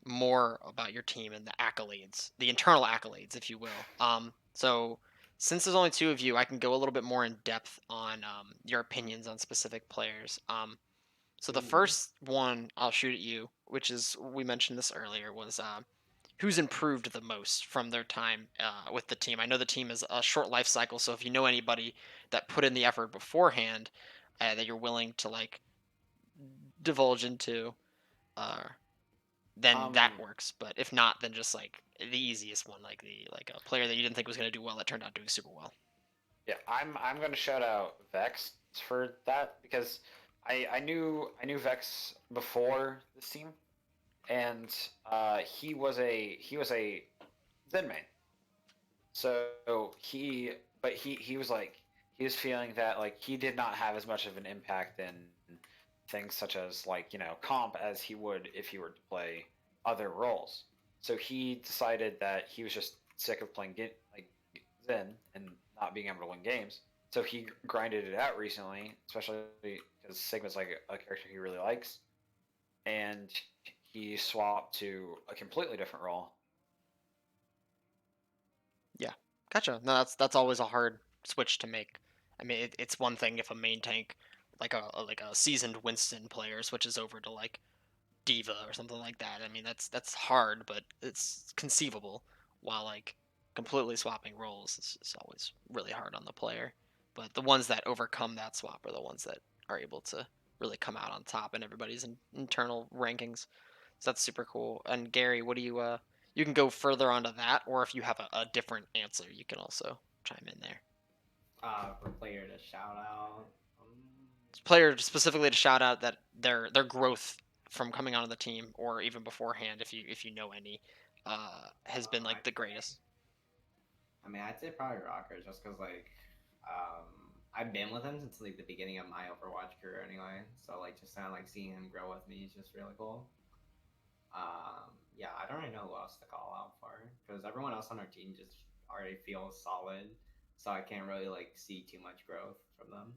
more about your team and the accolades, the internal accolades, if you will. So since there's only two of you, I can go a little bit more in depth on your opinions on specific players. So the first one I'll shoot at you, which is we mentioned this earlier, was who's improved the most from their time with the team. I know the team is a short life cycle, so if you know anybody that put in the effort beforehand, that you're willing to like divulge into, uh, then that works. But if not, then just like the easiest one, like a player that you didn't think was going to do well that turned out doing super well. Yeah, I'm going to shout out Vex for that because I knew Vex before this team, and he was a Zen main. So he was like he was feeling that like he did not have as much of an impact in things such as like comp as he would if he were to play other roles. So he decided that he was just sick of playing like Zen and not being able to win games. So he grinded it out recently, especially because Sigma's like a character he really likes, and he swapped to a completely different role. Yeah, gotcha. No, that's always a hard switch to make. I mean, it's one thing if a main tank, like a seasoned Winston player, switches over to like diva or something like that. I mean, that's hard, but it's conceivable. While like completely swapping roles is always really hard on the player. But the ones that overcome that swap are the ones that are able to really come out on top in everybody's internal rankings. So that's super cool. And Gary, what do you you can go further onto that, or if you have a different answer, you can also chime in there. For player to shout out. Player specifically to shout out that their growth from coming onto the team or even beforehand, if you know any, has been like the greatest. I mean, I'd say probably Rocker, just because I've been with him since like the beginning of my Overwatch career anyway. So like just kind of like seeing him grow with me is just really cool. Yeah, I don't really know who else to call out for because everyone else on our team just already feels solid, so I can't really like see too much growth from them.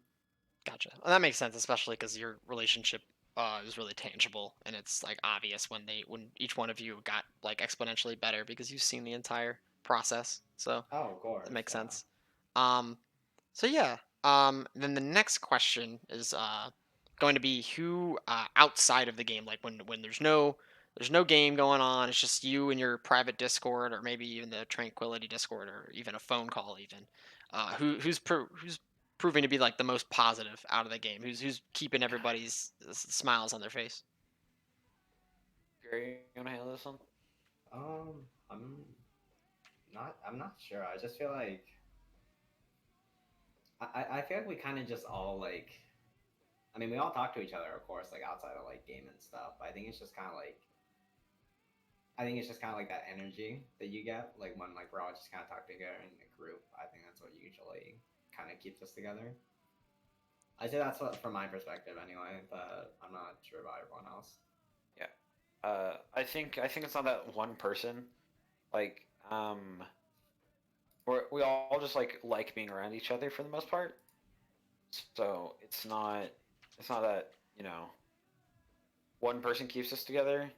Gotcha. Well, that makes sense, especially because your relationship is really tangible, and it's like obvious when each one of you got like exponentially better because you've seen the entire process. So Oh, of course. that makes Yeah. sense. Um, so yeah. Then the next question is going to be who outside of the game, like when there's no There's no game going on. It's just you and your private Discord, or maybe even the Tranquility Discord, or even a phone call. Even who's proving to be like the most positive out of the game? Who's keeping everybody's smiles on their face? Gary, you wanna handle this one? I'm not sure. I just feel like I feel like we kind of just all like. I mean, we all talk to each other, of course, like outside of like game and stuff. But I think it's just kind of like. I think it's just kind of like that energy that you get, like when like we're all just kind of talking together in a group. I think that's what usually kind of keeps us together. I say that's what from my perspective anyway, but I'm not sure about everyone else. Yeah. I think it's not that one person. Like, we all just like being around each other for the most part. So it's not that, one person keeps us together.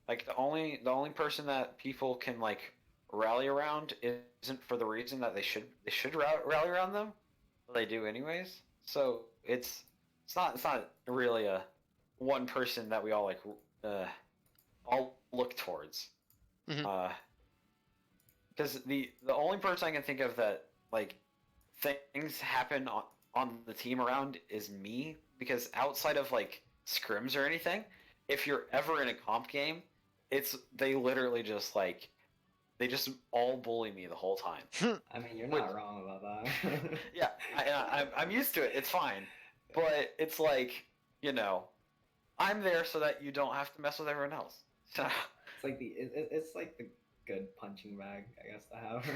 Like the only person that people can like rally around isn't for the reason that they should rally around them, but they do anyways. So it's not really a one person that we all uh all look towards. Hmm. Uh, because the only person I can think of that like things happen on the team around is me. Because outside of like scrims or anything, if you're ever in a comp game, they literally just they just all bully me the whole time. I mean, you're Which, not wrong about that. yeah, I'm used to it. It's fine, but it's like I'm there so that you don't have to mess with everyone else. So It's like it's like the good punching bag, I guess, to have.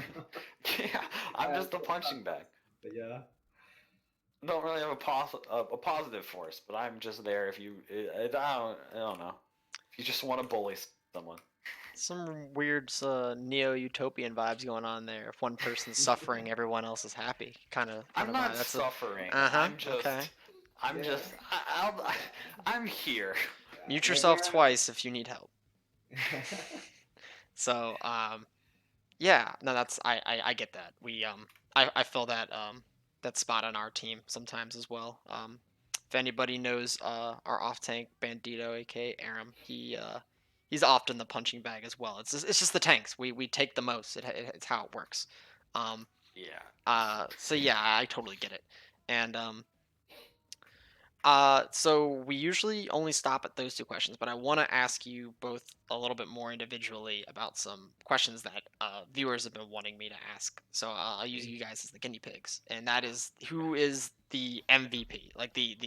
yeah, I'm just a punching bag. But yeah. I don't really have a positive force, but I'm just there if I don't know, if you just want to bully someone. Some weird neo-utopian vibes going on there. If one person's suffering, everyone else is happy. Kind I'm of not vibe. That's a suffering. uh-huh. I'm Okay. just I'm Yeah. just I'm here. Mute Like yourself twice if you need help. So yeah, no, that's I get that. I fill that spot on our team sometimes as well. If anybody knows our off tank Bandito, aka Aram, he's often the punching bag as well. It's just the tanks. We take the most. It's how it works. Um, Yeah. so yeah, I totally get it. And so we usually only stop at those two questions, but I want to ask you both a little bit more individually about some questions that viewers have been wanting me to ask. So I'll use you guys as the guinea pigs, and that is who is the MVP, like the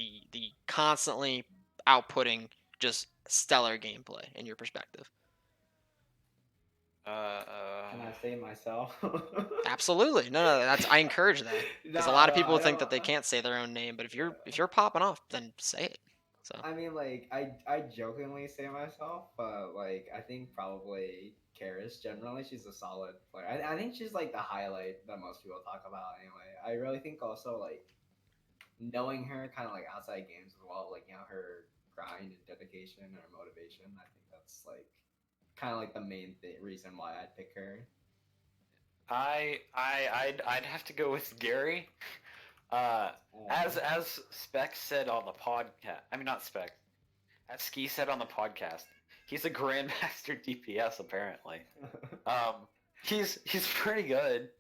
constantly outputting just stellar gameplay in your perspective. Can I say myself? Absolutely, no, that's I encourage that No, because a lot of no, people I think don't. that they can't say their own name, but if you're popping off, then say it. So. I mean, like, I jokingly say myself, but like, I think probably Karis generally, she's a solid player. I think she's like the highlight that most people talk about. Anyway, I really think also like knowing her kind of like outside games as well, like her grind and dedication and her motivation. I think that's like kind of like the main reason why I'd pick her. I'd have to go with Gary. Uh, as Spec said on the podcast, I mean not Spec, as Ski said on the podcast, he's a grandmaster DPS apparently. Um, he's pretty good.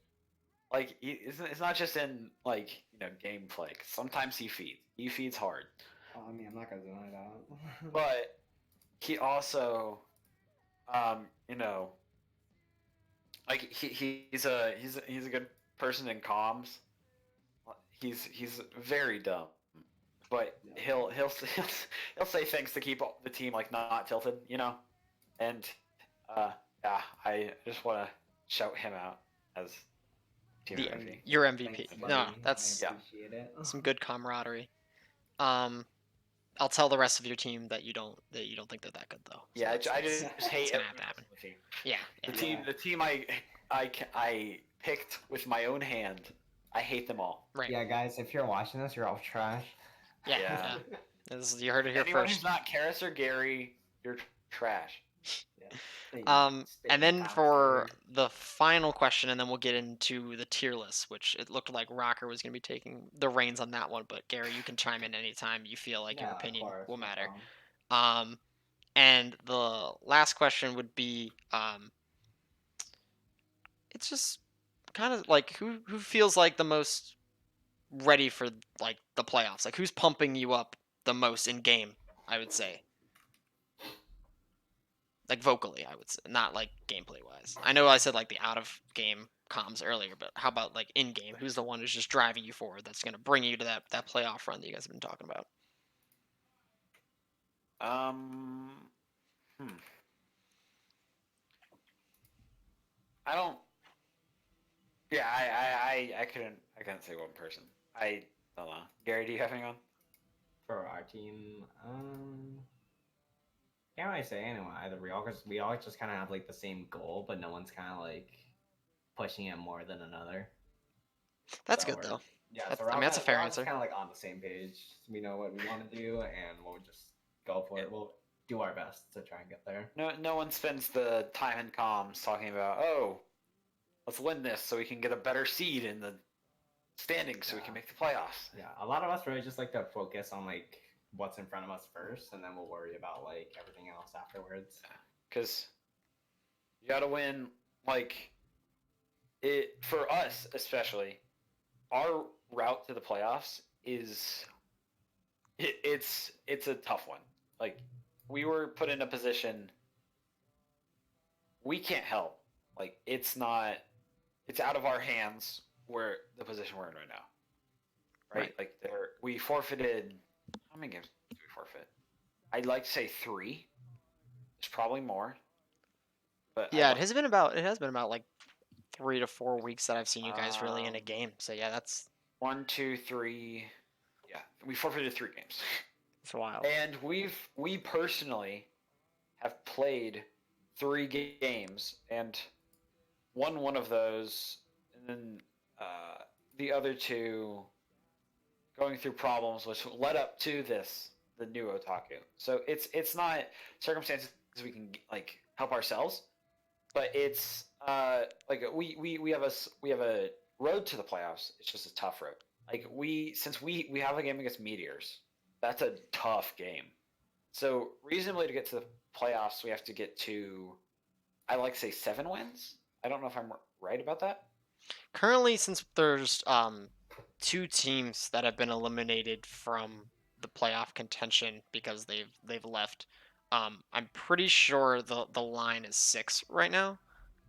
Like it's not just in like gameplay. 'Cause sometimes he feeds. He feeds hard, Oh, I mean, I'm not gonna deny that. but he also, um, you know, like he's a good person in comms. He's very dumb, but Yeah. he'll say things to keep the team like not tilted. And yeah, I just want to shout him out as team The MVP. your MVP. Thanks, No, buddy. that's I appreciate it. some good camaraderie. Um, I'll tell the rest of your team that you don't think they're that good though. So Yeah, that's, I that's, just hate it's gonna have everyone to else happen. on the team. Yeah, The yeah, team, the team I picked with my own hand. I hate them all. right. Yeah, guys, if you're watching this, you're all trash. Yeah, Yeah. You heard it here Anyone first. who's not Karis or Gary, you're trash. And then for the final question, and then we'll get into the tier list, which it looked like Rocker was going to be taking the reins on that one. But Gary, you can chime in anytime you feel like your opinion will matter. And the last question would be, it's just kind of like who feels like the most ready for like the playoffs? Like who's pumping you up the most in game? I would say, like vocally, I would say, not like gameplay wise. I know I said like the out of game comms earlier, but how about like in game? Who's the one who's just driving you forward? That's gonna bring you to that playoff run that you guys have been talking about. Um, hmm. I don't. Yeah, I couldn't say one person. I don't know. Gary, do you have anyone? For our team, can't really say anyone either. We all just kind of have like the same goal, but no one's kind of like pushing it more than another. That's So good though. yeah, That's, so I mean, that's a fair we're all just answer. kind of like on the same page. We know what we want to do, and we'll just go for it. We'll do our best to try and get there. No one spends the time in comms talking about, oh, let's win this so we can get a better seed in the standings so we can make the playoffs. Yeah, a lot of us really just like to focus on like what's in front of us first, and then we'll worry about like everything else afterwards. Because you got to win, like, it for us especially. Our route to the playoffs is it's a tough one. Like, we were put in a position we can't help. Like, it's out of our hands where the position we're in right now. Right? Like, we forfeited. How many games did we forfeit? I'd like to say 3. There's probably more. But Yeah, it has been about like 3 to 4 weeks that I've seen you guys really in a um, game. So yeah, that's 1, 2, 3. Yeah, we forfeited 3 games, wild. and we personally have played 3 games and won one of those, and then the other 2 going through problems, which led up to the new Otaku. So it's not circumstances we can like help ourselves, but it's like we have a road to the playoffs. It's just a tough road. Like since we have a game against Meteors, that's a tough game. So reasonably to get to the playoffs, we have to get to I like to say 7 wins. I don't know if I'm right about that. Currently, since there's 2 teams that have been eliminated from the playoff contention because they've left, I'm pretty sure the line is 6 right now.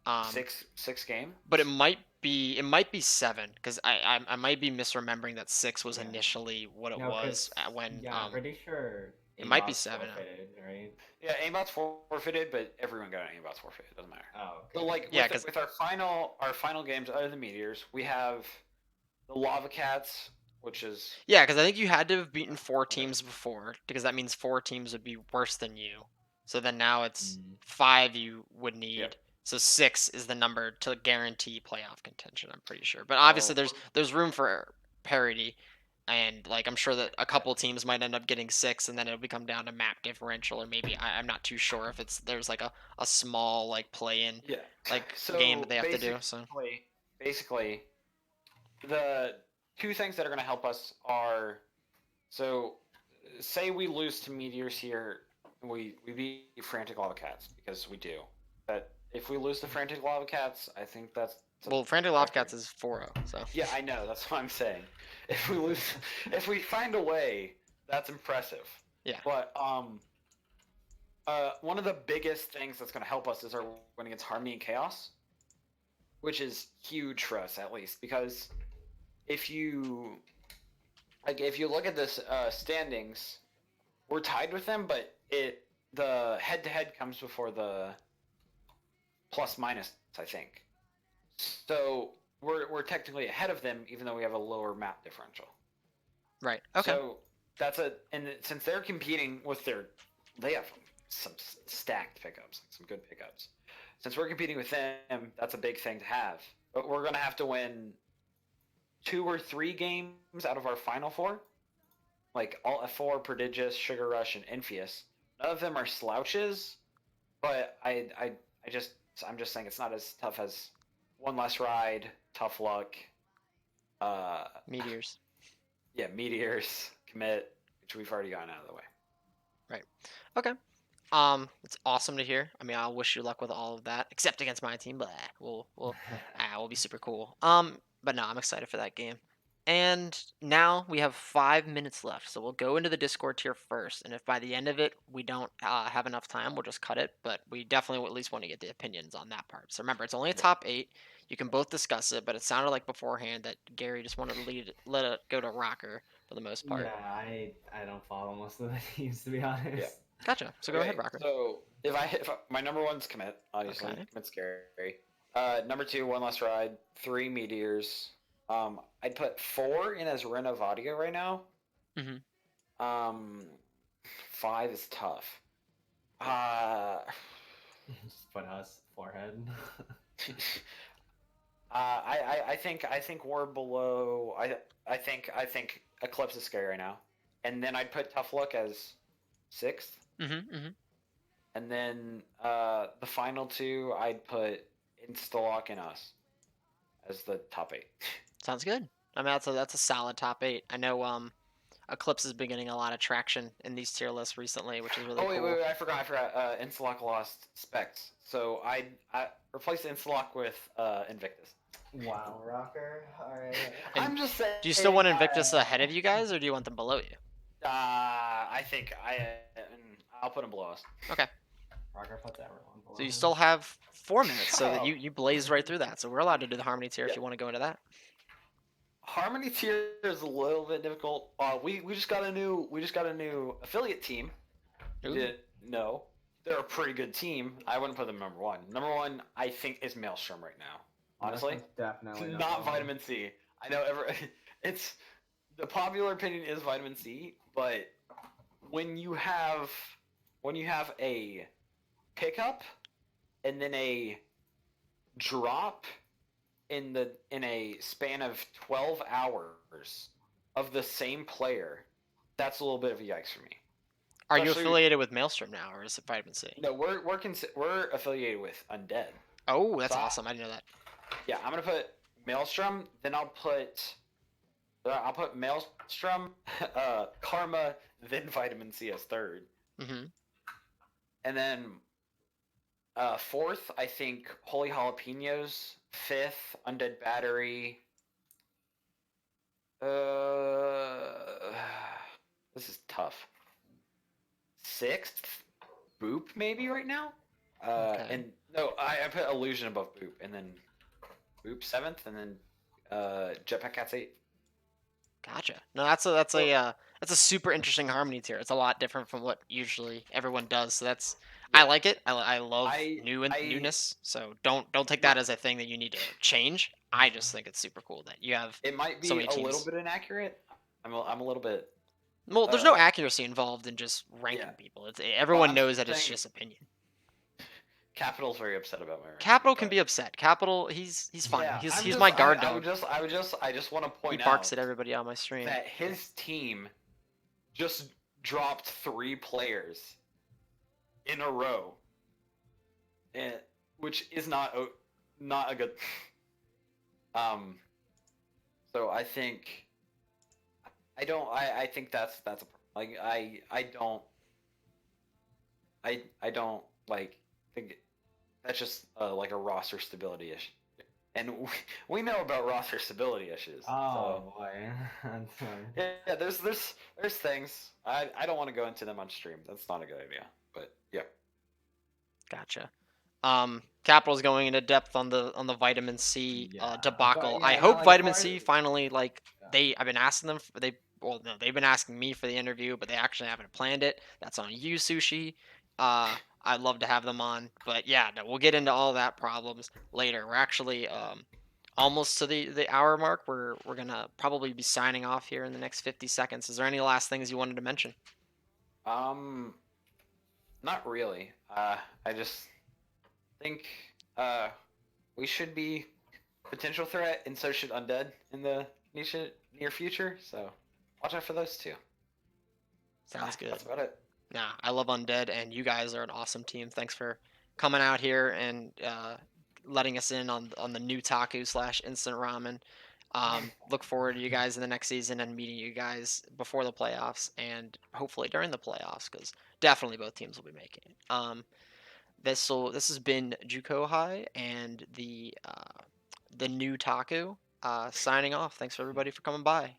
Um, Six game. but it might be 7 because I might be misremembering that 6 was Yeah. initially what it No, was because when I'm pretty sure it might be aimbot's 7 now. forfeited, right? Yeah, aimbot's forfeited, but everyone got aimbot's forfeited. It doesn't matter. Oh, So okay. like Yeah, because with our final games other than Meteors, we have the Lava Cats, which is I think you had to have beaten 4 okay. teams before because that means 4 teams would be worse than you. So then now it's Mm. 5 you would need. Yep. So 6 is the number to guarantee playoff contention. I'm pretty sure, but Oh, obviously there's room for parity, and like I'm sure that a couple teams might end up getting 6, and then it'll become down to map differential, or maybe I'm not too sure if there's like a small like play-in yeah. like So game that they have to do. So basically, the 2 things that are going to help us are so say we lose to Meteors here, we beat Frantic Lava Cats because we do. But if we lose to Frantic Lava Cats, I think that's well, Frantic record. Lobcats is 4-0, so Yeah, I know. That's what I'm saying. If we lose, if we find a way, that's impressive. yeah. But one of the biggest things that's going to help us is our win against Harmony and Chaos, which is huge for us at least because if you look at this standings, we're tied with them, but the head to head comes before the plus minus, I think. So we're technically ahead of them, even though we have a lower map differential. Right. Okay. So and since they're competing with they have some stacked pickups, some good pickups. Since we're competing with them, that's a big thing to have. But we're gonna have to win 2 or 3 games out of our final 4. Like all F4, Prodigious, Sugar Rush, and Envious. None of them are slouches, but I'm just saying it's not as tough as One Less Ride, Tough Luck, Meteors. yeah, Meteors, Commit, which we've already gotten out of the way. Right. Okay. It's awesome to hear. I mean, I'll wish you luck with all of that, except against my team, but we'll be super cool. But no, I'm excited for that game. And now we have 5 minutes left, so we'll go into the Discord tier first. And if by the end of it we don't have enough time, we'll just cut it. But we definitely at least want to get the opinions on that part. So remember, it's only a Yeah. top 8. You can both discuss it, but it sounded like beforehand that Gary just wanted to let it go to Rocker for the most part. Yeah, I don't follow most of the teams, to be honest. Gotcha. So go ahead, Rocker. So my number one's commit, obviously. Okay. Commit's scary. Number 2, One Last Ride. 3, Meteors. I'd put 4 in as Renovadio right now. Mm-hmm. 5 is tough. Uh, Just put us forehead. I think we're below. I think Eclipse is scary right now, and then I'd put Tough Look as 6th, Mm-hmm. Mm-hmm. and then the final 2 I'd put Instalock and Us as the top 8. Sounds good. I mean, that's a solid top 8. I know Eclipse has been getting a lot of traction in these tier lists recently, which is really Oh wait, cool. I forgot. Instalock lost Specs, so I replaced Instalock with Invictus. Wow, Rocker. All right. And I'm just saying. do you still want Invictus ahead of you guys, or do you want them below you? I think I'll put them below us. Okay. Rocker puts everyone below. So you still have 4 minutes, so that Shut you blazed right through that. So we're allowed to do the Harmony tier if Yeah. you want to go into that. Harmony tier is a little bit difficult. We just got a new affiliate team. Ooh. Didn't know they're a pretty good team. I wouldn't put them number 1. Number 1, I think, is Maelstrom right now. Honestly, definitely not Vitamin C. I know it's the popular opinion is Vitamin C, but when you have a pickup and then a drop in a span of 12 hours of the same player, that's a little bit of a yikes for me. Are you Especially- affiliated with Maelstrom now, or is it Vitamin C? No, we're affiliated with Undead. Oh, that's So awesome. I didn't know that. Yeah, I'm gonna put Maelstrom. Then I'll put Maelstrom, Karma, then Vitamin C as 3rd, Mm-hmm. and then 4th I think Holy Jalapenos. 5th Undead Battery. This is tough. 6th Boop maybe right now. Okay. And no, I put Illusion above Boop, and then Boop 7th, and then Jetpack Cats 8th. Gotcha. No, that's a super interesting Harmony tier. It's a lot different from what usually everyone does. So that's I like it. I love newness. So don't take that as a thing that you need to change. I just think it's super cool that you have. It might be so many a little teams. bit inaccurate. I'm a little bit. Well, there's no accuracy involved in just ranking yeah. people. Everyone I'm knows that it's saying- just opinion. Capital's very upset about my ranking. Capital can but- be upset. Capital, he's fine. Yeah, he's my guard dog. I just want to He point barks out at everybody on my stream. that his team just dropped 3 players in a row, and which is not a good. So I think I think that's a like I don't like think that's just like a roster stability issue, and we know about roster stability issues. Oh boy. That's So, yeah, there's things I don't want to go into them on stream. That's not a good idea. But yeah. Gotcha. Capital's going into depth on the Vitamin C Yeah, debacle. but, I yeah, hope like, Vitamin as far C as- finally Yeah. I've been asking them they've been asking me for the interview, but they actually haven't planned it. That's on you, Sushi. I'd love to have them on, but yeah, no, we'll get into all that problems later. We're actually almost to the hour mark. We're gonna probably be signing off here in the next 50 seconds. Is there any last things you wanted to mention? Not really. I just think we should be potential threat, and so should Undead in the near future. So watch out for those two. Sounds good. That's about it. Nah, I love Undead, and you guys are an awesome team. Thanks for coming out here and letting us in on the new Taku / Instant Ramen. Look forward to you guys in the next season and meeting you guys before the playoffs and hopefully during the playoffs because definitely both teams will be making it. This has been JuCoHi and the new Taku signing off. Thanks for everybody for coming by.